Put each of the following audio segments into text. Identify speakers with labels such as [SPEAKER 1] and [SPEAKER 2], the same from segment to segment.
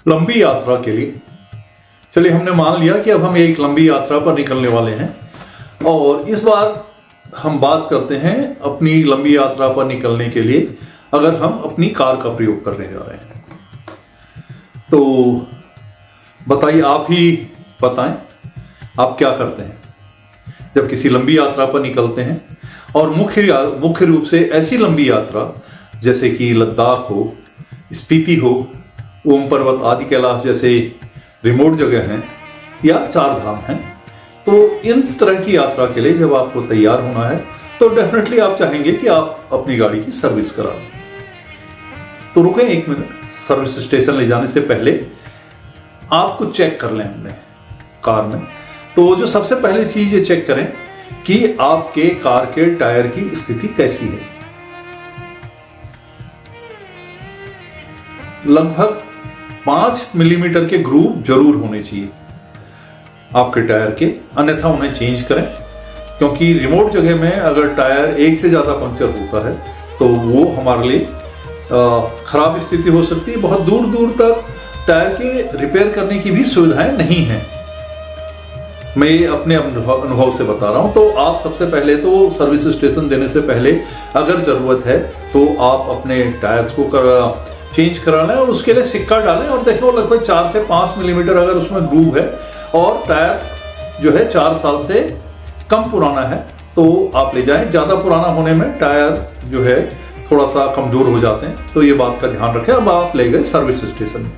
[SPEAKER 1] लंबी यात्रा के लिए चलिए हमने मान लिया कि अब हम एक लंबी यात्रा पर निकलने वाले हैं और इस बार हम बात करते हैं अपनी लंबी यात्रा पर निकलने के लिए अगर हम अपनी कार का प्रयोग करने जा रहे हैं। तो बताइए, आप ही बताएं आप क्या करते हैं जब किसी लंबी यात्रा पर निकलते हैं, और मुख्य रूप से ऐसी लंबी यात्रा जैसे कि लद्दाख हो, स्पीति हो, ओम पर्वत आदि कैलाश जैसे रिमोट जगह हैं या चार धाम हैं। तो इन तरह की यात्रा के लिए जब आपको तैयार होना है तो डेफिनेटली आप चाहेंगे कि आप अपनी गाड़ी की सर्विस करा लें। तो रुकें एक मिनट, सर्विस स्टेशन ले जाने से पहले आपको चेक कर लें हमने कार में। तो जो सबसे पहली चीज ये चेक करें कि आपके कार के टायर की स्थिति कैसी है। लगभग 5 मिलीमीटर के ग्रूव जरूर होने चाहिए आपके टायर के, अन्यथा उन्हें चेंज करें, क्योंकि रिमोट जगह में अगर टायर एक से ज्यादा पंक्चर होता है तो वो हमारे लिए खराब स्थिति हो सकती है। बहुत दूर दूर तक टायर के रिपेयर करने की भी सुविधाएं नहीं हैं। मैं ये अपने अनुभव से बता रहा हूं। तो आप सबसे पहले तो सर्विस स्टेशन देने से पहले अगर जरूरत है तो आप अपने टायर्स को चेंज करा लें और उसके लिए सिक्का डालें और देखो लगभग 4 से 5 मिलीमीटर अगर उसमें ग्रूव है और टायर जो है 4 साल से कम पुराना है तो आप ले जाएं। ज्यादा पुराना होने में टायर जो है थोड़ा सा कमजोर हो जाते हैं, तो ये बात का ध्यान रखें। अब आप ले गए सर्विस स्टेशन में।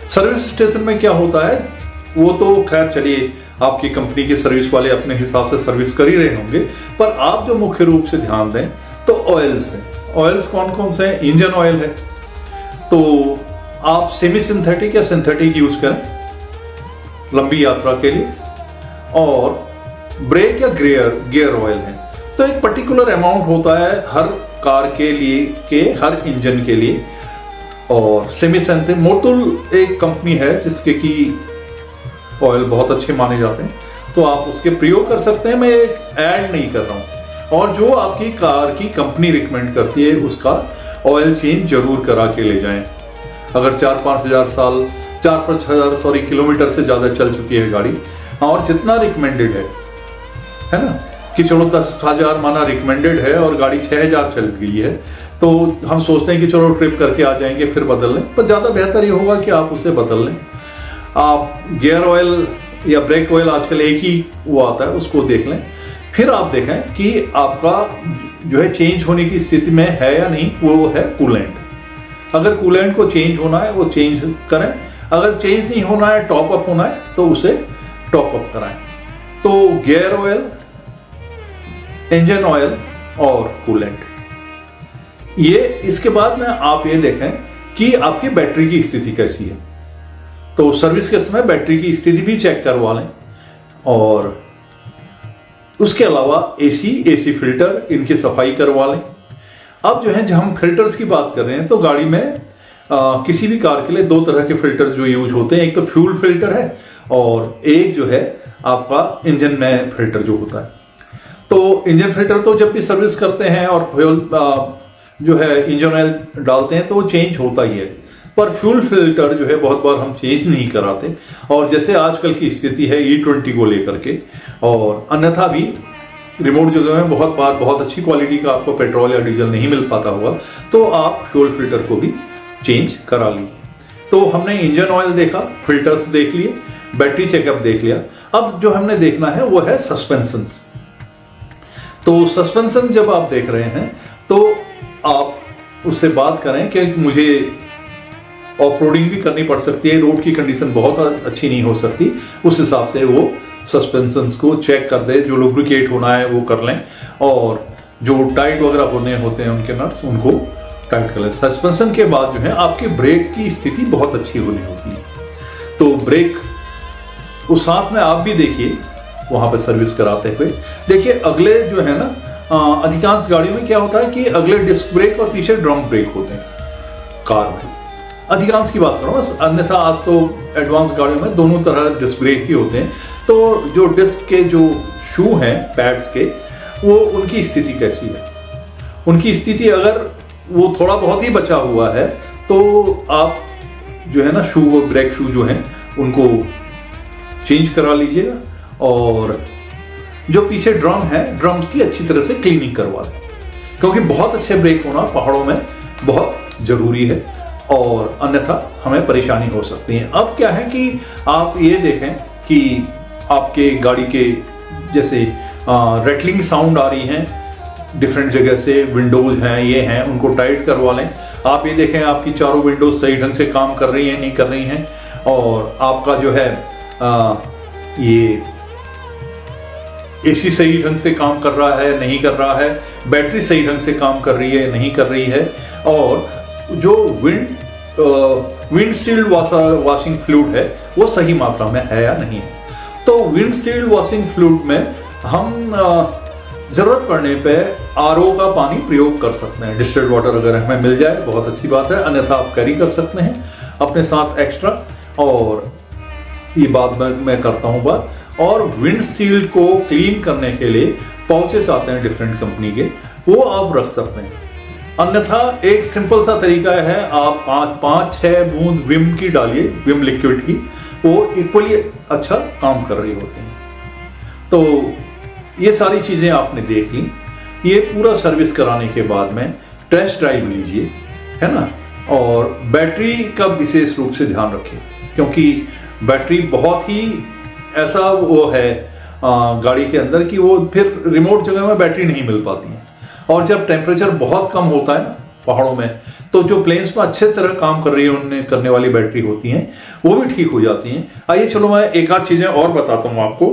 [SPEAKER 1] सर्विस स्टेशन में क्या होता है वो तो खैर चलिए आपकी कंपनी के सर्विस वाले अपने हिसाब से सर्विस कर ही रहे होंगे, पर आप जो मुख्य रूप से ध्यान दें तो ऑयल्स हैं। ऑयल्स कौन कौन से हैं? इंजन ऑयल है, तो आप सेमी सिंथेटिक या सिंथेटिक यूज करें लंबी यात्रा के लिए। और ब्रेक या गियर ऑयल है, तो एक पर्टिकुलर अमाउंट होता है हर कार के लिए के हर इंजन के लिए। और सेमी सिंथेटिक मोटुल एक कंपनी है जिसके की ऑयल बहुत अच्छे माने जाते हैं, तो आप उसके प्रयोग कर सकते हैं। मैं ऐड नहीं कर रहा हूं। और जो आपकी कार की कंपनी रिकमेंड करती है उसका ऑयल चेंज जरूर करा के ले जाएं। अगर 4-5 हजार किलोमीटर से ज्यादा चल चुकी है गाड़ी, और जितना रिकमेंडेड है ना, कि चलो 10,000 माना रिकमेंडेड है और गाड़ी 6,000 चल गई है, तो हम सोचते हैं कि चलो ट्रिप करके आ जाएंगे फिर बदल लें, पर ज्यादा बेहतर ये होगा कि आप उसे बदल लें। आप गियर ऑयल या ब्रेक ऑयल आजकल एक ही वो आता है, उसको देख लें। फिर आप देखें कि आपका जो है चेंज होने की स्थिति में है या नहीं, वो है कूलेंट। अगर कूलेंट को चेंज होना है वो चेंज करें, अगर चेंज नहीं होना है टॉप अप होना है तो उसे टॉप अप कराएं। तो गियर ऑयल, इंजन ऑयल और कूलेंट, ये इसके बाद में आप ये देखें कि आपकी बैटरी की स्थिति कैसी है। तो सर्विस के समय बैटरी की स्थिति भी चेक करवा लें। और उसके अलावा एसी फिल्टर इनकी सफाई करवा लें। अब जो है जब हम फिल्टर्स की बात कर रहे हैं तो गाड़ी में किसी भी कार के लिए 2 तरह के फिल्टर जो यूज होते हैं, एक तो फ्यूल फिल्टर है और एक जो है आपका इंजन में फिल्टर जो होता है। तो इंजन फिल्टर तो जब भी सर्विस करते हैं और फ्यूल जो है इंजन ऑयल डालते हैं तो वो चेंज होता ही है, पर फ्यूल फिल्टर जो है बहुत बार हम चेंज नहीं कराते। और जैसे आजकल की स्थिति है E20 को लेकर के, और अन्यथा भी रिमोट जगह में बहुत बार बहुत अच्छी क्वालिटी का आपको पेट्रोल या डीजल नहीं मिल पाता होगा, तो आप फ्यूल फिल्टर को भी चेंज करा लीजिए। तो हमने इंजन ऑयल देखा, फिल्टर्स देख लिए, बैटरी चेकअप देख लिया। अब जो हमने देखना है वो है सस्पेंशन। तो सस्पेंशन जब आप देख रहे हैं तो आप उससे बात करें कि मुझे ऑफ रोडिंग भी करनी पड़ सकती है, रोड की कंडीशन बहुत अच्छी नहीं हो सकती, उस हिसाब से वो सस्पेंशन को चेक कर दे। जो लुब्रिकेट होना है वो कर लें, और जो टाइट वगैरह होने होते हैं उनके नट्स उनको टाइट कर लें। सस्पेंशन के बाद जो है आपके ब्रेक की स्थिति बहुत अच्छी होनी होती है। तो ब्रेक उस साथ में आप भी देखिए वहां पर सर्विस कराते हुए। देखिए अगले जो है ना, अधिकांश गाड़ियों में क्या होता है कि अगले डिस्क ब्रेक और पीछे ड्रम ब्रेक होते हैं कार में, अधिकांश की बात करूँ, अन्यथा आज तो एडवांस गाड़ियों में दोनों तरह डिस्क ब्रेक ही होते हैं। तो जो डिस्क के जो शू हैं पैड्स के, वो उनकी स्थिति कैसी है? उनकी स्थिति अगर वो थोड़ा बहुत ही बचा हुआ है तो आप जो है ना शू और ब्रेक शू जो हैं उनको चेंज करा लीजिएगा। और जो पीछे ड्रम है, ड्रम्स की अच्छी तरह से क्लीनिंग करवा लें, क्योंकि बहुत अच्छे ब्रेक होना पहाड़ों में बहुत जरूरी है और अन्यथा हमें परेशानी हो सकती है। अब क्या है कि आप ये देखें कि आपके गाड़ी के जैसे रेटलिंग साउंड आ रही हैं डिफरेंट जगह से, विंडोज हैं, ये हैं, उनको टाइट करवा लें। आप ये देखें आपकी चारों विंडोज सही ढंग से काम कर रही हैं नहीं कर रही हैं, और आपका जो है ये एसी सही ढंग से काम कर रहा है नहीं कर रहा है, बैटरी सही ढंग से काम कर रही है नहीं कर रही है, और जो विंडशील्ड वॉशिंग फ्लूइड है वो सही मात्रा में है या नहीं है। तो विंडशील्ड वॉशिंग फ्लूइड में हम जरूरत पड़ने पे आरओ का पानी प्रयोग कर सकते हैं। डिस्टिल्ड वाटर अगर हमें मिल जाए बहुत अच्छी बात है, अन्यथा आप कैरी कर सकते हैं अपने साथ एक्स्ट्रा। और ये बात मैं करता हूँ बात। और विंडशील्ड को क्लीन करने के लिए पाउचेस आते हैं डिफरेंट कंपनी के, वो आप रख सकते हैं। अन्यथा एक सिंपल सा तरीका है, आप 5-6 बूंद विम की डालिए, विम लिक्विड की, वो इक्वली अच्छा काम कर रही होती हैं। तो ये सारी चीजें आपने देख ली। ये पूरा सर्विस कराने के बाद में टेस्ट ड्राइव लीजिए, है ना, और बैटरी का विशेष रूप से ध्यान रखिए, क्योंकि बैटरी बहुत ही ऐसा वो है गाड़ी के अंदर कि वो फिर रिमोट जगह में बैटरी नहीं मिल पाती है। और जब टेम्परेचर बहुत कम होता है ना पहाड़ों में, तो जो प्लेन्स में अच्छे तरह काम कर रही है उनने करने वाली बैटरी होती हैं वो भी ठीक हो जाती हैं। आइए चलो मैं एक आध चीजें और बताता हूं आपको।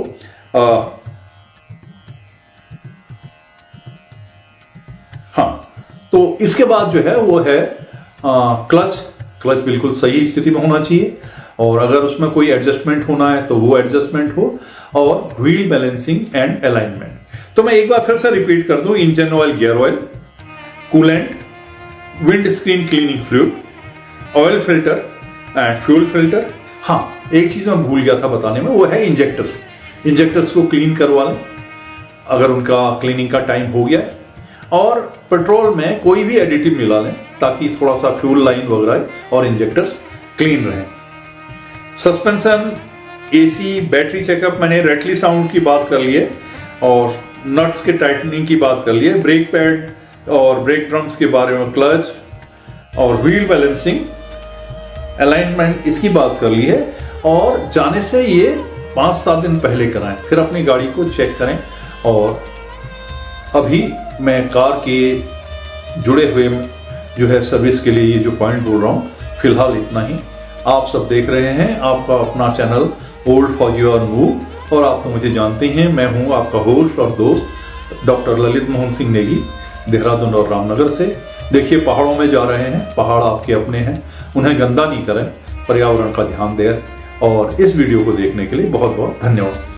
[SPEAKER 1] हाँ, तो इसके बाद जो है वो है क्लच बिल्कुल सही स्थिति में होना चाहिए, और अगर उसमें कोई एडजस्टमेंट होना है तो वो एडजस्टमेंट हो, और व्हील बैलेंसिंग एंड अलाइनमेंट। तो मैं एक बार फिर से रिपीट कर दूं, engine oil, gear oil, coolant, wind screen cleaning fluid, oil filter and fuel filter. हाँ, एक चीज मैं भूल गया था बताने में, वो है इंजेक्टर्स को क्लीन करवा लें अगर उनका क्लीनिंग का टाइम हो गया है, और पेट्रोल में कोई भी एडिटिव मिला लें ताकि थोड़ा सा फ्यूल लाइन वगैरह और इंजेक्टर्स क्लीन रहें। सस्पेंशन, एसी, बैटरी चेकअप, मैंने रेटली साउंड की बात कर ली है, और नट्स के टाइटनिंग की बात कर ली है, ब्रेक पैड और ब्रेक ड्रम्स के बारे में, क्लच और व्हील बैलेंसिंग, अलाइनमेंट, इसकी बात कर ली है। और जाने से ये 5-7 दिन पहले कराएं, फिर अपनी गाड़ी को चेक करें। और अभी मैं कार के जुड़े हुए जो है सर्विस के लिए ये जो पॉइंट बोल रहा हूँ, फिलहाल इतना ही। आप सब देख रहे हैं आपका अपना channel old for your move, और आप तो मुझे जानते हैं, मैं हूं आपका होस्ट और दोस्त डॉक्टर ललित मोहन सिंह नेगी, देहरादून और रामनगर से। देखिए पहाड़ों में जा रहे हैं, पहाड़ आपके अपने हैं, उन्हें गंदा नहीं करें, पर्यावरण का ध्यान दें। और इस वीडियो को देखने के लिए बहुत बहुत धन्यवाद।